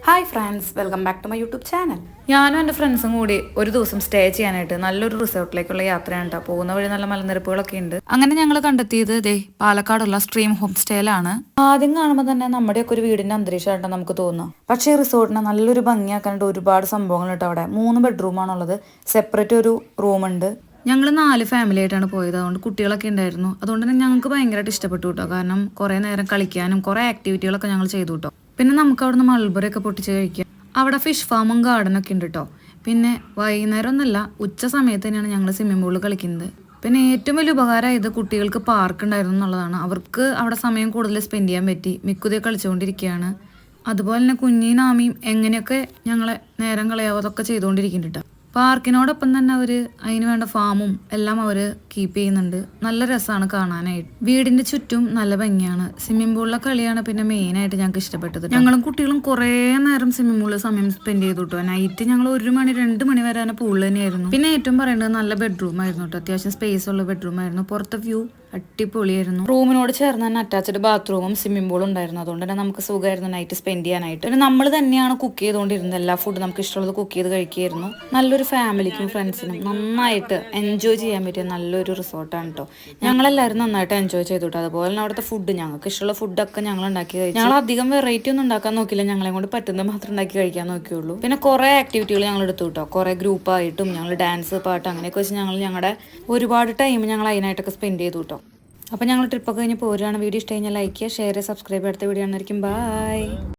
Hi friends, welcome back to my YouTube channel. ഞാനും എൻ്റെ ഫ്രണ്ട്സും കൂടി ഒരു ദിവസം സ്റ്റേ ചെയ്യാനായിട്ട് നല്ലൊരു റിസോർട്ടിലേക്കുള്ള യാത്രയാണ് കേട്ടോ. പോകുന്ന വഴി നല്ല മലനിരപ്പുകളൊക്കെ ഉണ്ട്. അങ്ങനെ ഞങ്ങൾ കണ്ടെത്തിയത് പാലക്കാടുള്ള സ്ട്രീം ഹോം സ്റ്റേയിലാണ്. ആദ്യം കാണുമ്പോൾ തന്നെ നമ്മുടെയൊക്കെ ഒരു വീടിന്റെ അന്തരീക്ഷമായിട്ടാണ് നമുക്ക് തോന്നുക. പക്ഷേ ഈ റിസോർട്ടിനെ നല്ലൊരു ഭംഗിയാക്കാനായിട്ട് ഒരുപാട് സംഭവങ്ങൾ കേട്ടോ. അവിടെ 3 ബെഡ്റൂമാണുള്ളത്. സെപ്പറേറ്റ് ഒരു റൂമുണ്ട്. ഞങ്ങൾ 4 ഫാമിലി ആയിട്ടാണ് പോയത്. അതുകൊണ്ട് കുട്ടികളൊക്കെ ഉണ്ടായിരുന്നു. അതുകൊണ്ട് തന്നെ ഞങ്ങൾക്ക് ഭയങ്കരമായിട്ട് ഇഷ്ടപ്പെട്ടു കേട്ടോ. കാരണം കുറേ നേരം കളിക്കാനും കുറേ ആക്ടിവിറ്റികളൊക്കെ ഞങ്ങൾ ചെയ്തു കേട്ടോ. പിന്നെ നമുക്ക് അവിടുന്ന് മൾബറിയൊക്കെ പൊട്ടിച്ച് കഴിക്കാം. അവിടെ ഫിഷ് ഫാമും ഗാർഡനൊക്കെ ഉണ്ട് കേട്ടോ. പിന്നെ വൈകുന്നേരം ഒന്നല്ല, ഉച്ച സമയത്ത് തന്നെയാണ് ഞങ്ങൾ സ്വിമ്മിംഗ് പൂളിൽ കളിക്കുന്നത്. പിന്നെ ഏറ്റവും വലിയ ഉപകാരമായത് കുട്ടികൾക്ക് പാർക്ക് ഉണ്ടായിരുന്നു എന്നുള്ളതാണ്. അവർക്ക് അവിടെ സമയം കൂടുതൽ സ്പെൻഡ് ചെയ്യാൻ പറ്റി. മിക്കുതിയെ കളിച്ചുകൊണ്ടിരിക്കുകയാണ്. അതുപോലെ തന്നെ കുഞ്ഞിനാമിയും എങ്ങനെയൊക്കെ ഞങ്ങളെ നേരം കളയാവതൊക്കെ ചെയ്തുകൊണ്ടിരിക്കുന്നുണ്ട് കേട്ടോ. പാർക്കിനോടൊപ്പം തന്നെ അവർ അതിന് വേണ്ട ഫാമും എല്ലാം അവർ കീപ്പ് ചെയ്യുന്നുണ്ട്. നല്ല രസമാണ് കാണാനായിട്ട്. വീടിന്റെ ചുറ്റും നല്ല ഭംഗിയാണ്. സ്വിമ്മിംഗ് പൂളിലെ കളിയാണ് പിന്നെ മെയിനായിട്ട് ഞങ്ങൾക്ക് ഇഷ്ടപ്പെട്ടത്. ഞങ്ങളും കുട്ടികളും കുറേ നേരം സ്വിമ്മിംഗ് പൂളിൽ സമയം സ്പെൻഡ് ചെയ്തു കേട്ടോ. നൈറ്റ് ഞങ്ങൾ 1 മണി 2 മണി വരെ പൂളിൽ തന്നെയായിരുന്നു. പിന്നെ ഏറ്റവും പറയേണ്ടത് നല്ല ബെഡ്റൂം ആയിരുന്നു കേട്ടോ. അത്യാവശ്യം സ്പേസ് ഉള്ള ബെഡ്റൂം ആയിരുന്നു. പുറത്തെ വ്യൂ അടിപൊളിയായിരുന്നു. റൂമിനോട് ചേർന്ന് തന്നെ അറ്റാച്ച്ഡ് ബാത്റൂമും സ്വിമ്മിംഗ് പൂളും ഉണ്ടായിരുന്നു. അതുകൊണ്ട് തന്നെ നമുക്ക് സുഖമായിരുന്നു നൈറ്റ് സ്പെൻഡ് ചെയ്യാനായിട്ട്. പിന്നെ നമ്മൾ തന്നെയാണ് കുക്ക് ചെയ്തുകൊണ്ടിരുന്നത്. എല്ലാ ഫുഡ് നമുക്ക് ഇഷ്ടമുള്ളത് കുക്ക് ചെയ്ത് കഴിക്കുകയായിരുന്നു. നല്ലൊരു ഫാമിലിക്കും ഫ്രണ്ട്സിനും നന്നായിട്ട് എൻജോയ് ചെയ്യാൻ പറ്റിയ നല്ലൊരു റിസോർട്ടാണ് കേട്ടോ. ഞങ്ങളെല്ലാവരും നന്നായിട്ട് എൻജോയ് ചെയ്തു കേട്ടോ. അതുപോലെ തന്നെ അവിടുത്തെ ഫുഡ്, ഞങ്ങൾക്ക് ഇഷ്ടമുള്ള ഫുഡൊക്കെ ഞങ്ങൾ ഉണ്ടാക്കി കഴിച്ചു. ഞങ്ങൾ അധികം വെറൈറ്റി ഒന്നും ഉണ്ടാക്കാൻ നോക്കില്ല. ഞങ്ങളെ കൊണ്ട് പറ്റുന്നത് മാത്രം ഉണ്ടാക്കി കഴിക്കാൻ നോക്കിയുള്ളൂ. പിന്നെ കുറേ ആക്ടിവിറ്റികൾ ഞങ്ങൾ എടുത്തു കേട്ടോ. കുറേ ഗ്രൂപ്പായിട്ടും ഞങ്ങൾ ഡാൻസ്, പാട്ട് അങ്ങനെയൊക്കെ വെച്ച് ഞങ്ങളുടെ ഒരുപാട് ടൈം ഞങ്ങൾ അതിനായിട്ടൊക്കെ സ്പെൻഡ് ചെയ്തു കേട്ടോ. അപ്പോൾ ഞങ്ങൾ ട്രിപ്പൊക്കെ കഴിഞ്ഞ് പോരുകയാണ്. വീഡിയോ ഇഷ്ടം കഴിഞ്ഞാൽ ലൈക്ക് ചെയ്യുക, ഷെയർ ചെയ്യുക, സബ്സ്ക്രൈബ്. അടുത്ത വീഡിയോ ആണെന്നായിരിക്കും. ബൈ.